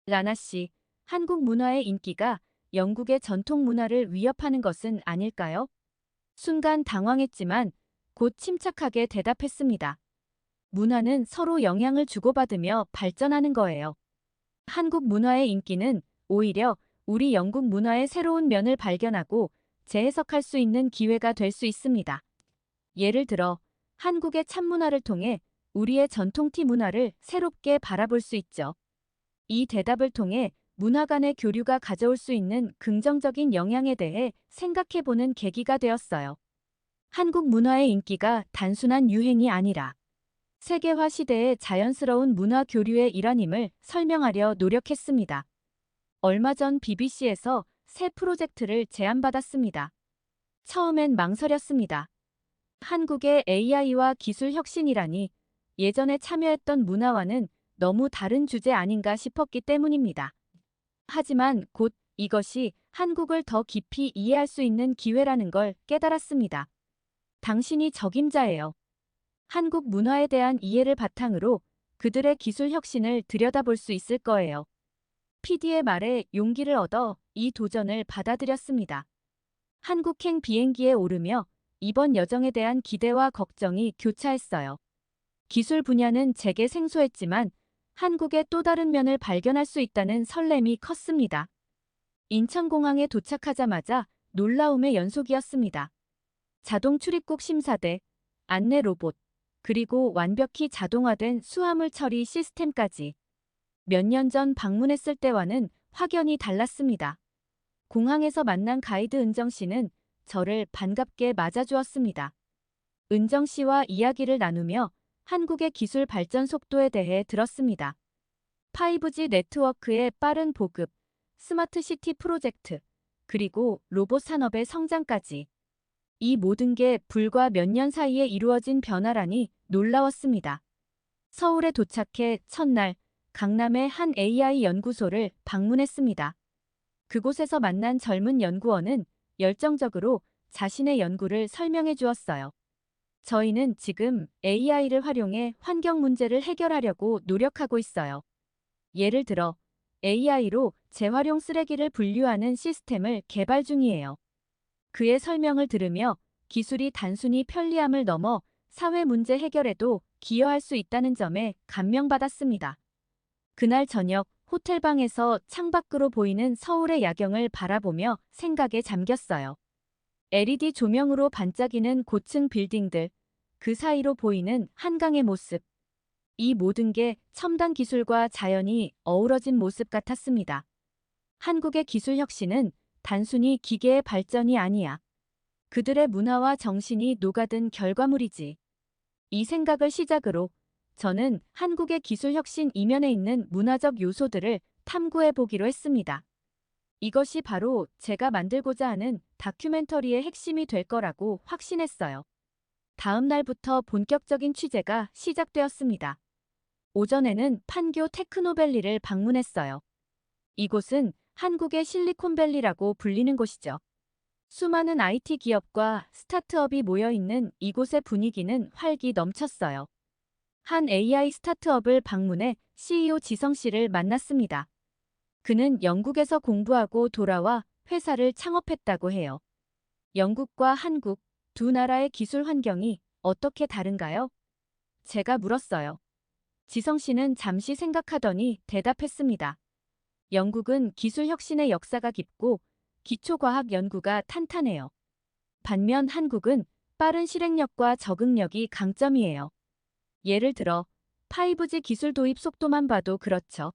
라나 씨, 한국 문화의 인기가 영국의 전통 문화를 위협하는 것은 아닐까요? 순간 당황했지만 곧 침착하게 대답했습니다. 문화는 서로 영향을 주고받으며 발전하는 거예요. 한국 문화의 인기는 오히려 우리 영국 문화의 새로운 면을 발견하고 재해석할 수 있는 기회가 될 수 있습니다. 예를 들어 한국의 참문화를 통해 우리의 전통티 문화를 새롭게 바라볼 수 있죠. 이 대답을 통해 문화 간의 교류가 가져올 수 있는 긍정적인 영향에 대해 생각해보는 계기가 되었어요. 한국 문화의 인기가 단순한 유행이 아니라 세계화 시대의 자연스러운 문화 교류의 일환임을 설명하려 노력했습니다. 얼마 전 BBC에서 새 프로젝트를 제안받았습니다. 처음엔 망설였습니다. 한국의 AI와 기술 혁신이라니 예전에 참여했던 문화와는 너무 다른 주제 아닌가 싶었기 때문입니다. 하지만 곧 이것이 한국을 더 깊이 이해할 수 있는 기회라는 걸 깨달았습니다. 당신이 적임자예요. 한국 문화에 대한 이해를 바탕으로 그들의 기술 혁신을 들여다볼 수 있을 거예요. PD의 말에 용기를 얻어 이 도전을 받아들였습니다. 한국행 비행기에 오르며 이번 여정에 대한 기대와 걱정이 교차했어요. 기술 분야는 제게 생소했지만 한국의 또 다른 면을 발견할 수 있다는 설렘이 컸습니다. 인천공항에 도착하자마자 놀라움의 연속이었습니다. 자동 출입국 심사대, 안내 로봇, 그리고 완벽히 자동화된 수화물 처리 시스템까지. 몇 년 전 방문했을 때와는 확연히 달랐습니다. 공항에서 만난 가이드 은정 씨는 저를 반갑게 맞아주었습니다. 은정 씨와 이야기를 나누며 한국의 기술 발전 속도에 대해 들었습니다. 5G 네트워크의 빠른 보급, 스마트 시티 프로젝트, 그리고 로봇 산업의 성장까지. 이 모든 게 불과 몇 년 사이에 이루어진 변화라니 놀라웠습니다. 서울에 도착해 첫날 강남의 한 AI 연구소를 방문했습니다. 그곳에서 만난 젊은 연구원은 열정적으로 자신의 연구를 설명해 주었어요. 저희는 지금 AI를 활용해 환경 문제를 해결하려고 노력하고 있어요. 예를 들어 AI로 재활용 쓰레기를 분류하는 시스템을 개발 중이에요. 그의 설명을 들으며 기술이 단순히 편리함을 넘어 사회 문제 해결에도 기여할 수 있다는 점에 감명받았습니다. 그날 저녁 호텔방에서 창밖으로 보이는 서울의 야경을 바라보며 생각에 잠겼어요. LED 조명으로 반짝이는 고층 빌딩들, 그 사이로 보이는 한강의 모습. 이 모든 게 첨단 기술과 자연이 어우러진 모습 같았습니다. 한국의 기술 혁신은 단순히 기계의 발전이 아니야. 그들의 문화와 정신이 녹아든 결과물이지. 이 생각을 시작으로 저는 한국의 기술 혁신 이면에 있는 문화적 요소들을 탐구해 보기로 했습니다. 이것이 바로 제가 만들고자 하는 다큐멘터리의 핵심이 될 거라고 확신했어요. 다음 날부터 본격적인 취재가 시작되었습니다. 오전에는 판교 테크노밸리를 방문했어요. 이곳은 한국의 실리콘밸리라고 불리는 곳이죠. 수많은 IT 기업과 스타트업이 모여 있는 이곳의 분위기는 활기 넘쳤어요. 한 AI 스타트업을 방문해 CEO 지성 씨를 만났습니다. 그는 영국에서 공부하고 돌아와 회사를 창업했다고 해요. 영국과 한국 두 나라의 기술 환경이 어떻게 다른가요? 제가 물었어요. 지성 씨는 잠시 생각하더니 대답했습니다. 영국은 기술 혁신의 역사가 깊고 기초과학 연구가 탄탄해요. 반면 한국은 빠른 실행력과 적응력이 강점이에요. 예를 들어 5G 기술 도입 속도만 봐도 그렇죠.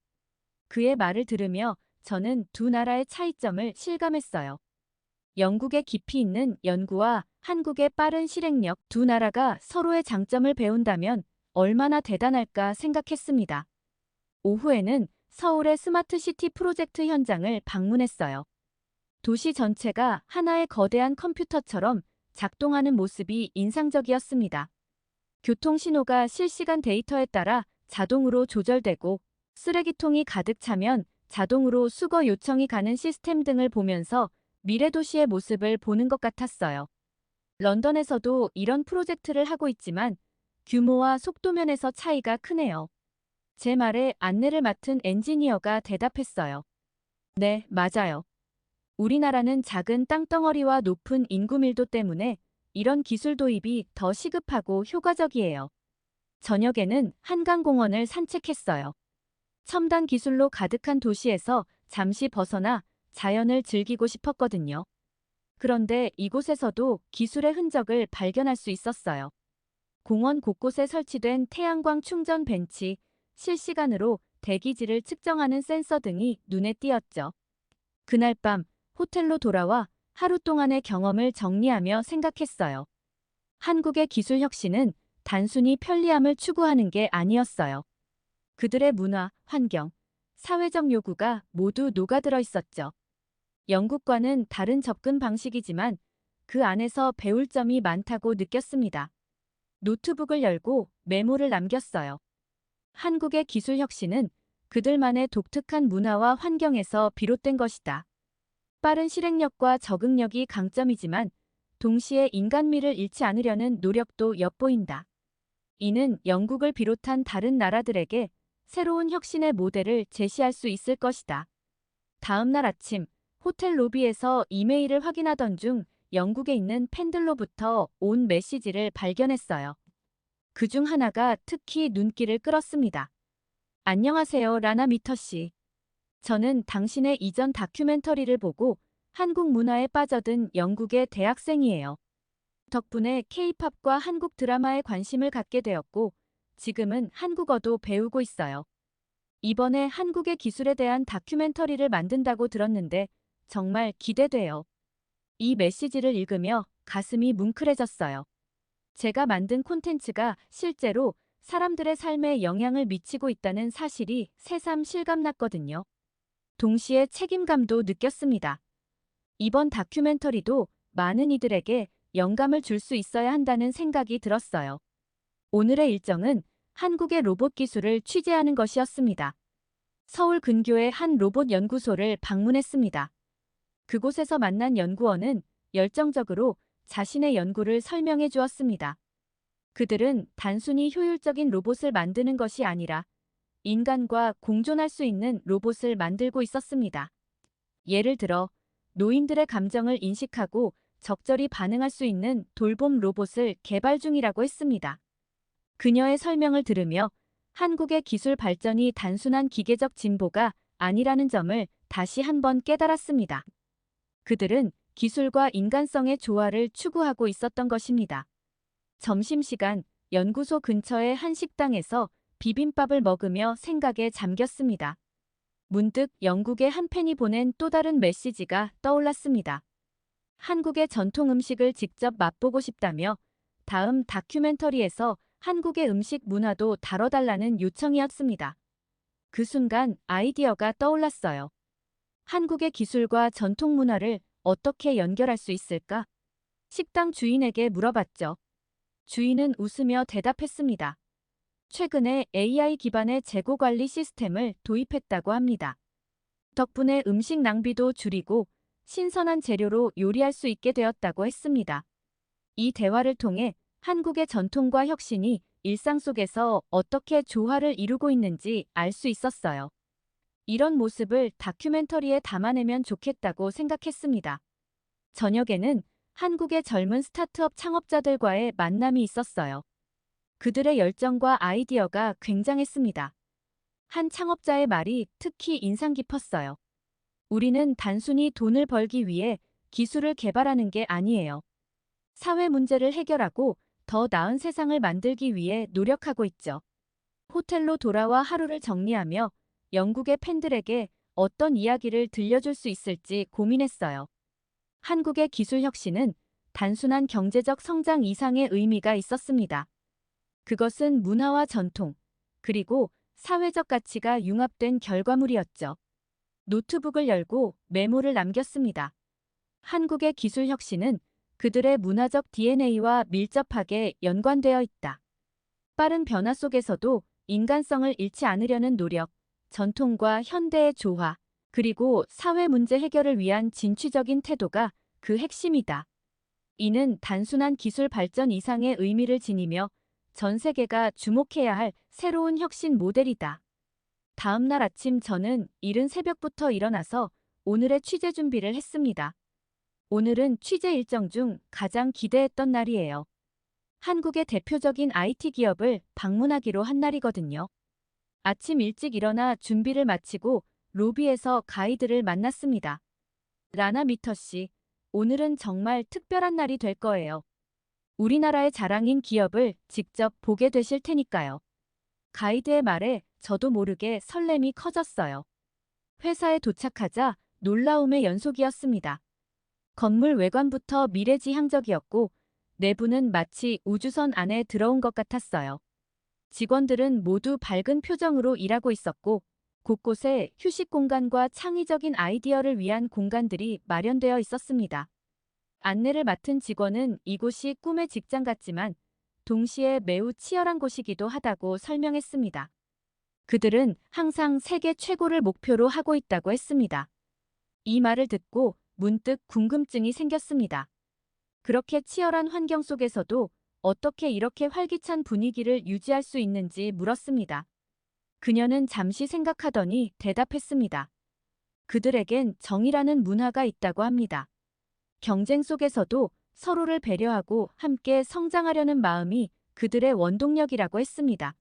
그의 말을 들으며 저는 두 나라의 차이점을 실감했어요. 영국의 깊이 있는 연구와 한국의 빠른 실행력, 두 나라가 서로의 장점을 배운다면 얼마나 대단할까 생각했습니다. 오후에는 서울의 스마트시티 프로젝트 현장을 방문했어요. 도시 전체가 하나의 거대한 컴퓨터처럼 작동하는 모습이 인상적이었습니다. 교통신호가 실시간 데이터에 따라 자동으로 조절되고, 쓰레기통이 가득 차면 자동으로 수거 요청이 가는 시스템 등을 보면서 미래 도시의 모습을 보는 것 같았어요. 런던에서도 이런 프로젝트를 하고 있지만 규모와 속도 면에서 차이가 크네요. 제 말에 안내를 맡은 엔지니어가 대답했어요. 네, 맞아요. 우리나라는 작은 땅덩어리와 높은 인구 밀도 때문에 이런 기술 도입이 더 시급하고 효과적이에요. 저녁에는 한강공원을 산책했어요. 첨단 기술로 가득한 도시에서 잠시 벗어나 자연을 즐기고 싶었거든요. 그런데 이곳에서도 기술의 흔적을 발견할 수 있었어요. 공원 곳곳에 설치된 태양광 충전 벤치, 실시간으로 대기질을 측정하는 센서 등이 눈에 띄었죠. 그날 밤 호텔로 돌아와 하루 동안의 경험을 정리하며 생각했어요. 한국의 기술 혁신은 단순히 편리함을 추구하는 게 아니었어요. 그들의 문화, 환경, 사회적 요구가 모두 녹아들어 있었죠. 영국과는 다른 접근 방식이지만 그 안에서 배울 점이 많다고 느꼈습니다. 노트북을 열고 메모를 남겼어요. 한국의 기술 혁신은 그들만의 독특한 문화와 환경에서 비롯된 것이다. 빠른 실행력과 적응력이 강점이지만 동시에 인간미를 잃지 않으려는 노력도 엿보인다. 이는 영국을 비롯한 다른 나라들에게 새로운 혁신의 모델을 제시할 수 있을 것이다. 다음 날 아침 호텔 로비에서 이메일을 확인하던 중 영국에 있는 팬들로부터 온 메시지를 발견했어요. 그중 하나가 특히 눈길을 끌었습니다. 안녕하세요, 라나 미터 씨. 저는 당신의 이전 다큐멘터리를 보고 한국 문화에 빠져든 영국의 대학생이에요. 덕분에 K-팝과 한국 드라마에 관심을 갖게 되었고 지금은 한국어도 배우고 있어요. 이번에 한국의 기술에 대한 다큐멘터리를 만든다고 들었는데 정말 기대돼요. 이 메시지를 읽으며 가슴이 뭉클해졌어요. 제가 만든 콘텐츠가 실제로 사람들의 삶에 영향을 미치고 있다는 사실이 새삼 실감났거든요. 동시에 책임감도 느꼈습니다. 이번 다큐멘터리도 많은 이들에게 영감을 줄 수 있어야 한다는 생각이 들었어요. 오늘의 일정은 한국의 로봇 기술을 취재하는 것이었습니다. 서울 근교의 한 로봇 연구소를 방문했습니다. 그곳에서 만난 연구원은 열정적으로 자신의 연구를 설명해 주었습니다. 그들은 단순히 효율적인 로봇을 만드는 것이 아니라 인간과 공존할 수 있는 로봇을 만들고 있었습니다. 예를 들어 노인들의 감정을 인식하고 적절히 반응할 수 있는 돌봄 로봇을 개발 중이라고 했습니다. 그녀의 설명을 들으며 한국의 기술 발전이 단순한 기계적 진보가 아니라는 점을 다시 한번 깨달았습니다. 그들은 기술과 인간성의 조화를 추구하고 있었던 것입니다. 점심시간 연구소 근처의 한 식당에서 비빔밥을 먹으며 생각에 잠겼습니다. 문득 영국의 한 팬이 보낸 또 다른 메시지가 떠올랐습니다. 한국의 전통 음식을 직접 맛보고 싶다며 다음 다큐멘터리에서 한국의 음식 문화도 다뤄달라는 요청이었습니다. 그 순간 아이디어가 떠올랐어요. 한국의 기술과 전통 문화를 어떻게 연결할 수 있을까? 식당 주인에게 물어봤죠. 주인은 웃으며 대답했습니다. 최근에 AI 기반의 재고 관리 시스템을 도입했다고 합니다. 덕분에 음식 낭비도 줄이고 신선한 재료로 요리할 수 있게 되었다고 했습니다. 이 대화를 통해 한국의 전통과 혁신이 일상 속에서 어떻게 조화를 이루고 있는지 알 수 있었어요. 이런 모습을 다큐멘터리에 담아내면 좋겠다고 생각했습니다. 저녁에는 한국의 젊은 스타트업 창업자들과의 만남이 있었어요. 그들의 열정과 아이디어가 굉장했습니다. 한 창업자의 말이 특히 인상 깊었어요. 우리는 단순히 돈을 벌기 위해 기술을 개발하는 게 아니에요. 사회 문제를 해결하고 더 나은 세상을 만들기 위해 노력하고 있죠. 호텔로 돌아와 하루를 정리하며 영국의 팬들에게 어떤 이야기를 들려줄 수 있을지 고민했어요. 한국의 기술 혁신은 단순한 경제적 성장 이상의 의미가 있었습니다. 그것은 문화와 전통, 그리고 사회적 가치가 융합된 결과물이었죠. 노트북을 열고 메모를 남겼습니다. 한국의 기술 혁신은 그들의 문화적 DNA와 밀접하게 연관되어 있다. 빠른 변화 속에서도 인간성을 잃지 않으려는 노력, 전통과 현대의 조화, 그리고 사회 문제 해결을 위한 진취적인 태도가 그 핵심이다. 이는 단순한 기술 발전 이상의 의미를 지니며 전 세계가 주목해야 할 새로운 혁신 모델이다. 다음 날 아침 저는 이른 새벽부터 일어나서 오늘의 취재 준비를 했습니다. 오늘은 취재 일정 중 가장 기대했던 날이에요. 한국의 대표적인 IT 기업을 방문하기로 한 날이거든요. 아침 일찍 일어나 준비를 마치고 로비에서 가이드를 만났습니다. 라나 미터 씨, 오늘은 정말 특별한 날이 될 거예요. 우리나라의 자랑인 기업을 직접 보게 되실 테니까요. 가이드의 말에 저도 모르게 설렘이 커졌어요. 회사에 도착하자 놀라움의 연속이었습니다. 건물 외관부터 미래지향적이었고 내부는 마치 우주선 안에 들어온 것 같았어요. 직원들은 모두 밝은 표정으로 일하고 있었고 곳곳에 휴식 공간과 창의적인 아이디어를 위한 공간들이 마련되어 있었습니다. 안내를 맡은 직원은 이곳이 꿈의 직장 같지만 동시에 매우 치열한 곳이기도 하다고 설명했습니다. 그들은 항상 세계 최고를 목표로 하고 있다고 했습니다. 이 말을 듣고 문득 궁금증이 생겼습니다. 그렇게 치열한 환경 속에서도 어떻게 이렇게 활기찬 분위기를 유지할 수 있는지 물었습니다. 그녀는 잠시 생각하더니 대답했습니다. 그들에겐 정이라는 문화가 있다고 합니다. 경쟁 속에서도 서로를 배려하고 함께 성장하려는 마음이 그들의 원동력이라고 했습니다.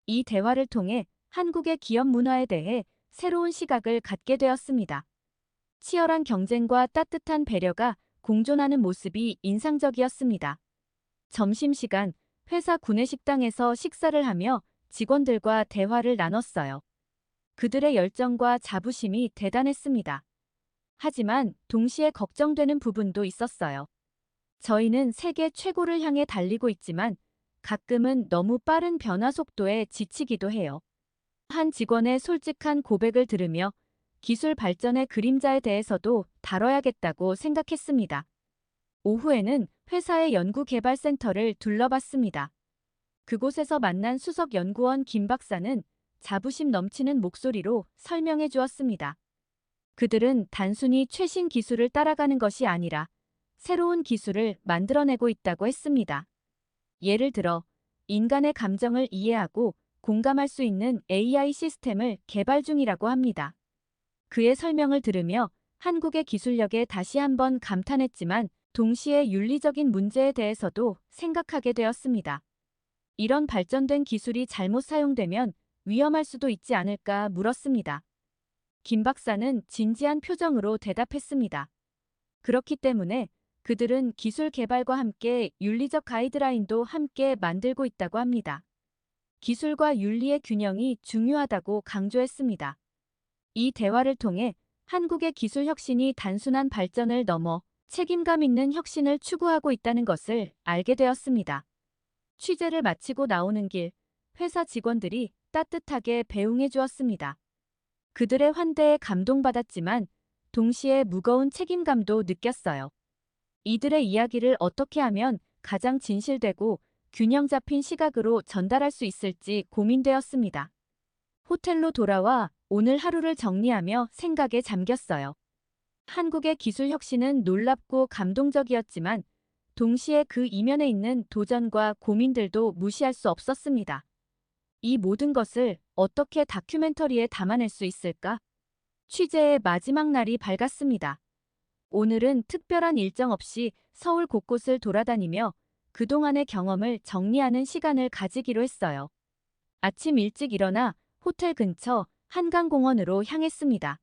이 대화를 통해 한국의 기업 문화에 대해 새로운 시각을 갖게 되었습니다. 치열한 경쟁과 따뜻한 배려가 공존하는 모습이 인상적이었습니다. 점심시간 회사 구내식당에서 식사를 하며 직원들과 대화를 나눴어요. 그들의 열정과 자부심이 대단했습니다. 하지만 동시에 걱정되는 부분도 있었어요. 저희는 세계 최고를 향해 달리고 있지만 가끔은 너무 빠른 변화 속도에 지치기도 해요. 한 직원의 솔직한 고백을 들으며 기술 발전의 그림자에 대해서도 다뤄야겠다고 생각했습니다. 오후에는 회사의 연구개발센터를 둘러봤습니다. 그곳에서 만난 수석 연구원 김 박사는 자부심 넘치는 목소리로 설명해 주었습니다. 그들은 단순히 최신 기술을 따라가는 것이 아니라 새로운 기술을 만들어내고 있다고 했습니다. 예를 들어 인간의 감정을 이해하고 공감할 수 있는 AI 시스템을 개발 중이라고 합니다. 그의 설명을 들으며 한국의 기술력에 다시 한번 감탄했지만 동시에 윤리적인 문제에 대해서도 생각하게 되었습니다. 이런 발전된 기술이 잘못 사용되면 위험할 수도 있지 않을까 물었습니다. 김 박사는 진지한 표정으로 대답했습니다. 그렇기 때문에 그들은 기술 개발과 함께 윤리적 가이드라인도 함께 만들고 있다고 합니다. 기술과 윤리의 균형이 중요하다고 강조했습니다. 이 대화를 통해 한국의 기술 혁신이 단순한 발전을 넘어 책임감 있는 혁신을 추구하고 있다는 것을 알게 되었습니다. 취재를 마치고 나오는 길, 회사 직원들이 따뜻하게 배웅해 주었습니다. 그들의 환대에 감동받았지만 동시에 무거운 책임감도 느꼈어요. 이들의 이야기를 어떻게 하면 가장 진실되고 균형 잡힌 시각으로 전달할 수 있을지 고민되었습니다. 호텔로 돌아와 오늘 하루를 정리하며 생각에 잠겼어요. 한국의 기술 혁신은 놀랍고 감동적이었지만 동시에 그 이면에 있는 도전과 고민들도 무시할 수 없었습니다. 이 모든 것을 어떻게 다큐멘터리에 담아낼 수 있을까? 취재의 마지막 날이 밝았습니다. 오늘은 특별한 일정 없이 서울 곳곳을 돌아다니며 그동안의 경험을 정리하는 시간을 가지기로 했어요. 아침 일찍 일어나 호텔 근처 한강공원으로 향했습니다.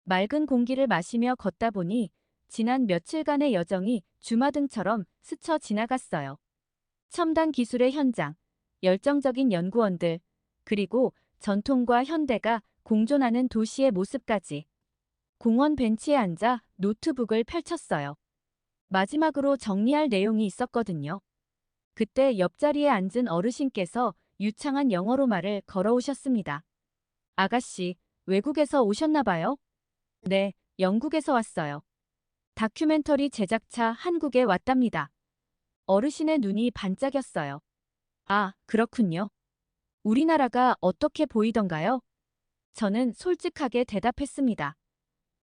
맑은 공기를 마시며 걷다 보니 지난 며칠간의 여정이 주마등처럼 스쳐 지나갔어요. 첨단 기술의 현장, 열정적인 연구원들, 그리고 전통과 현대가 공존하는 도시의 모습까지. 공원 벤치에 앉아 노트북을 펼쳤어요. 마지막으로 정리할 내용이 있었거든요. 그때 옆자리에 앉은 어르신께서 유창한 영어로 말을 걸어오셨습니다. 아가씨, 외국에서 오셨나 봐요? 네, 영국에서 왔어요. 다큐멘터리 제작차 한국에 왔답니다. 어르신의 눈이 반짝였어요. 아, 그렇군요. 우리나라가 어떻게 보이던가요? 저는 솔직하게 대답했습니다.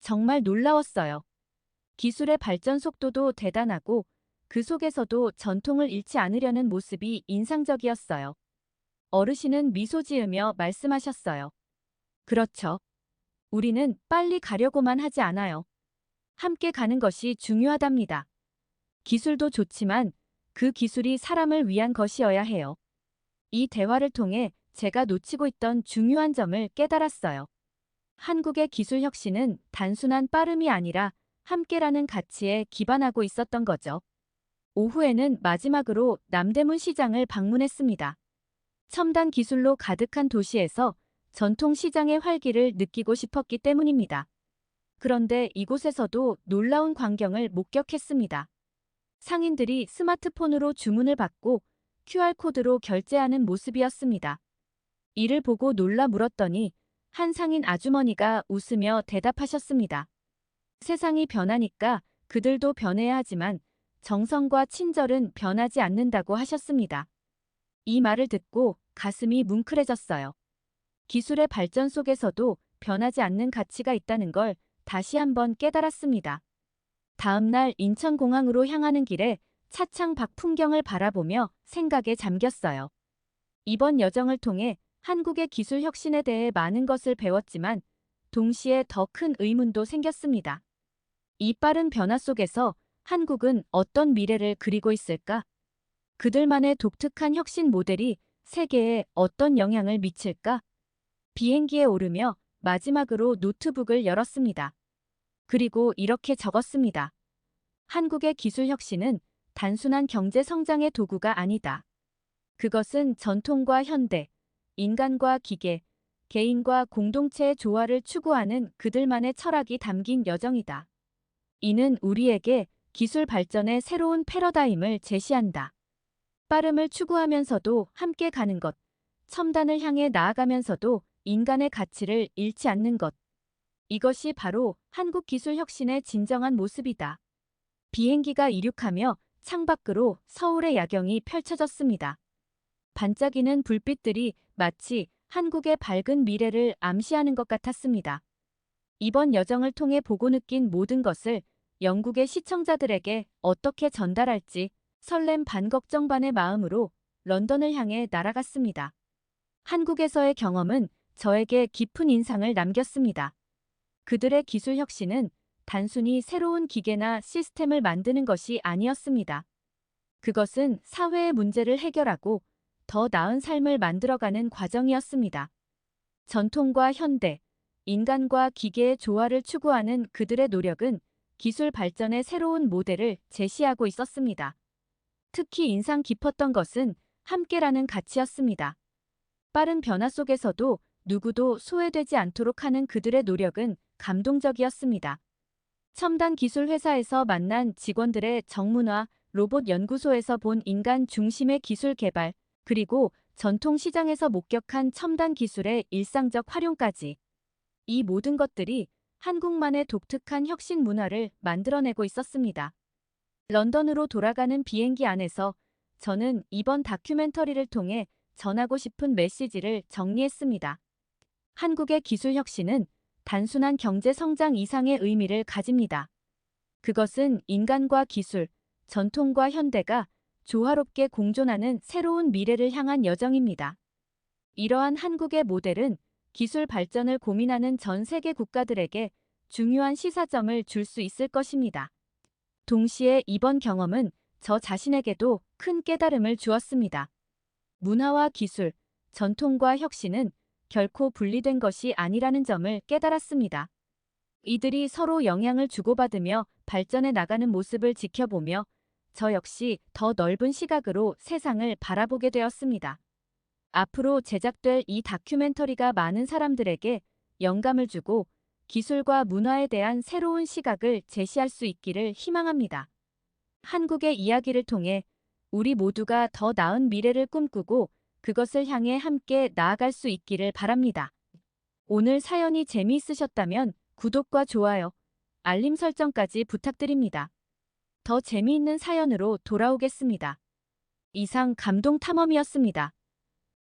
정말 놀라웠어요. 기술의 발전 속도도 대단하고 그 속에서도 전통을 잃지 않으려는 모습이 인상적이었어요. 어르신은 미소 지으며 말씀하셨어요. 그렇죠. 우리는 빨리 가려고만 하지 않아요. 함께 가는 것이 중요하답니다. 기술도 좋지만 그 기술이 사람을 위한 것이어야 해요. 이 대화를 통해 제가 놓치고 있던 중요한 점을 깨달았어요. 한국의 기술 혁신은 단순한 빠름이 아니라 함께라는 가치에 기반하고 있었던 거죠. 오후에는 마지막으로 남대문 시장을 방문했습니다. 첨단 기술로 가득한 도시에서 전통 시장의 활기를 느끼고 싶었기 때문입니다. 그런데 이곳에서도 놀라운 광경을 목격했습니다. 상인들이 스마트폰으로 주문을 받고 QR코드로 결제하는 모습이었습니다. 이를 보고 놀라 물었더니 한 상인 아주머니가 웃으며 대답하셨습니다. 세상이 변하니까 그들도 변해야 하지만 정성과 친절은 변하지 않는다고 하셨습니다. 이 말을 듣고 가슴이 뭉클해졌어요. 기술의 발전 속에서도 변하지 않는 가치가 있다는 걸 다시 한번 깨달았습니다. 다음 날 인천공항으로 향하는 길에 차창 밖 풍경을 바라보며 생각에 잠겼어요. 이번 여정을 통해 한국의 기술 혁신에 대해 많은 것을 배웠지만 동시에 더 큰 의문도 생겼습니다. 이 빠른 변화 속에서 한국은 어떤 미래를 그리고 있을까? 그들만의 독특한 혁신 모델이 세계에 어떤 영향을 미칠까? 비행기에 오르며 마지막으로 노트북을 열었습니다. 그리고 이렇게 적었습니다. 한국의 기술 혁신은 단순한 경제 성장의 도구가 아니다. 그것은 전통과 현대, 인간과 기계, 개인과 공동체의 조화를 추구하는 그들만의 철학이 담긴 여정이다. 이는 우리에게 기술 발전의 새로운 패러다임을 제시한다. 빠름을 추구하면서도 함께 가는 것, 첨단을 향해 나아가면서도 인간의 가치를 잃지 않는 것. 이것이 바로 한국 기술 혁신의 진정한 모습이다. 비행기가 이륙하며 창밖으로 서울의 야경이 펼쳐졌습니다. 반짝이는 불빛들이 마치 한국의 밝은 미래를 암시하는 것 같았습니다. 이번 여정을 통해 보고 느낀 모든 것을 영국의 시청자들에게 어떻게 전달할지 설렘 반 걱정 반의 마음으로 런던을 향해 날아갔습니다. 한국에서의 경험은 저에게 깊은 인상을 남겼습니다. 그들의 기술 혁신은 단순히 새로운 기계나 시스템을 만드는 것이 아니었습니다. 그것은 사회의 문제를 해결하고 더 나은 삶을 만들어가는 과정이었습니다. 전통과 현대, 인간과 기계의 조화를 추구하는 그들의 노력은 기술 발전의 새로운 모델을 제시하고 있었습니다. 특히 인상 깊었던 것은 함께라는 가치였습니다. 빠른 변화 속에서도 누구도 소외되지 않도록 하는 그들의 노력은 감동적이었습니다. 첨단 기술 회사에서 만난 직원들의 정문화, 로봇 연구소에서 본 인간 중심의 기술 개발, 그리고 전통 시장에서 목격한 첨단 기술의 일상적 활용까지. 이 모든 것들이 한국만의 독특한 혁신 문화를 만들어내고 있었습니다. 런던으로 돌아가는 비행기 안에서 저는 이번 다큐멘터리를 통해 전하고 싶은 메시지를 정리했습니다. 한국의 기술 혁신은 단순한 경제 성장 이상의 의미를 가집니다. 그것은 인간과 기술, 전통과 현대가 조화롭게 공존하는 새로운 미래를 향한 여정입니다. 이러한 한국의 모델은 기술 발전을 고민하는 전 세계 국가들에게 중요한 시사점을 줄 수 있을 것입니다. 동시에 이번 경험은 저 자신에게도 큰 깨달음을 주었습니다. 문화와 기술, 전통과 혁신은 결코 분리된 것이 아니라는 점을 깨달았습니다. 이들이 서로 영향을 주고받으며 발전해 나가는 모습을 지켜보며 저 역시 더 넓은 시각으로 세상을 바라보게 되었습니다. 앞으로 제작될 이 다큐멘터리가 많은 사람들에게 영감을 주고 기술과 문화에 대한 새로운 시각을 제시할 수 있기를 희망합니다. 한국의 이야기를 통해 우리 모두가 더 나은 미래를 꿈꾸고 그것을 향해 함께 나아갈 수 있기를 바랍니다. 오늘 사연이 재미있으셨다면 구독과 좋아요, 알림 설정까지 부탁드립니다. 더 재미있는 사연으로 돌아오겠습니다. 이상 감동 탐험이었습니다.